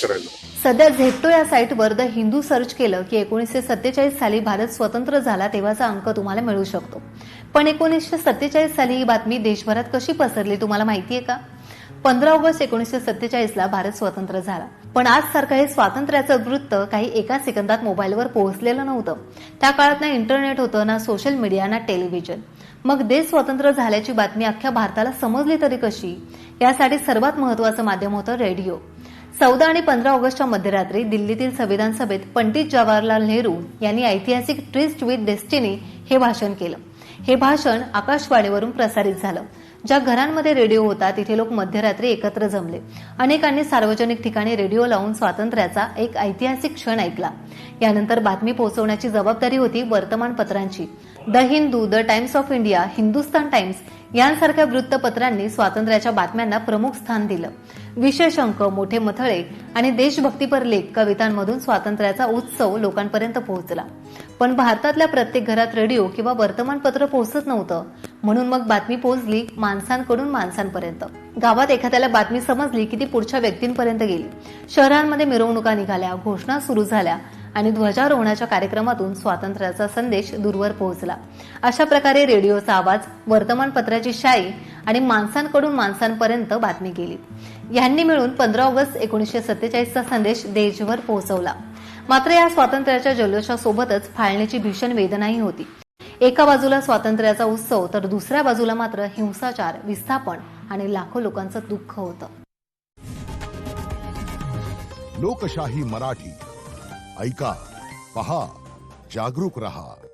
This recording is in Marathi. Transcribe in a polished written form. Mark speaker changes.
Speaker 1: करायला.
Speaker 2: सध्या झेप्टो या साईटवर द हिंदू सर्च केलं की 1947 साली भारत स्वतंत्र झाला तेव्हाचा अंक तुम्हाला मिळू शकतो. पण 1947 साली ही बातमी देशभरात कशी पसरली तुम्हाला माहितीये का? 15 ऑगस्ट 1947ला भारत स्वतंत्र झाला. पण आज सारखं हे स्वातंत्र्याचं वृत्त काही एका सेकंदात मोबाईलवर पोहोचलेलं नव्हतं. त्या काळात ना इंटरनेट होतं, ना सोशल मीडिया, ना टेलिव्हिजन. मग देश स्वतंत्र झाल्याची बातमी अख्ख्या भारताला समजली तरी कशी? यासाठी सर्वात महत्वाचं माध्यम होतं रेडिओ. 14 आणि 15 ऑगस्टच्या मध्यरात्री दिल्लीतील संविधान सभेत पंडित जवाहरलाल नेहरू यांनी ऐतिहासिक ट्रिस्ट विथ डेस्टिनी हे भाषण केलं. हे भाषण आकाशवाणीवरून प्रसारित झालं. ज्या घरांमध्ये रेडिओ होता तिथे लोक मध्यरात्री एकत्र जमले. अनेकांनी सार्वजनिक ठिकाणी रेडिओ लावून स्वातंत्र्याचा एक ऐतिहासिक क्षण ऐकला. यानंतर बातमी पोहोचवण्याची जबाबदारी होती वर्तमानपत्रांची. The Hindu, the Times of India, Hindustan Times यांसारख्या वृत्तपत्रांनी स्वातंत्र्याच्या बातम्यांना प्रमुख स्थान दिलं. विशेष अंक, मोठे मथळे आणि देशभक्तीपर लेख, कवितांमधून स्वातंत्र्याचा उत्सव लोकांपर्यंत पोहोचला. पण भारतातल्या प्रत्येक घरात रेडिओ किंवा वर्तमानपत्र पोहोचत नव्हतं. म्हणून मग बातमी पोहोचली माणसांकडून माणसांपर्यंत. गावात एखाद्याला बातमी समजली की ती पुढच्या व्यक्तींपर्यंत गेली. शहरांमध्ये मिरवणुका निघाल्या, घोषणा सुरू झाल्या आणि ध्वजारोहणाच्या कार्यक्रमातून स्वातंत्र्याचा संदेश दूरवर पोहोचला. अशा प्रकारे रेडिओचा आवाज, वर्तमानपत्राची शाई आणि माणसांकडून माणसांपर्यंत बातमी गेली. यांनी मिळून 15 ऑगस्ट 1947चा संदेश देशभर पोहोचवला. मात्र या स्वातंत्र्याच्या जल्लोषासोबतच फाळणीची भीषण वेदनाही होती. एका बाजूला स्वातंत्र्याचा उत्सव तर दुसऱ्या बाजूला मात्र हिंसाचार, विस्थापन आणि लाखो लोकांचं दुःख होतं.
Speaker 3: लोकशाही मराठी ऐका, पहा, जागरूक रहा.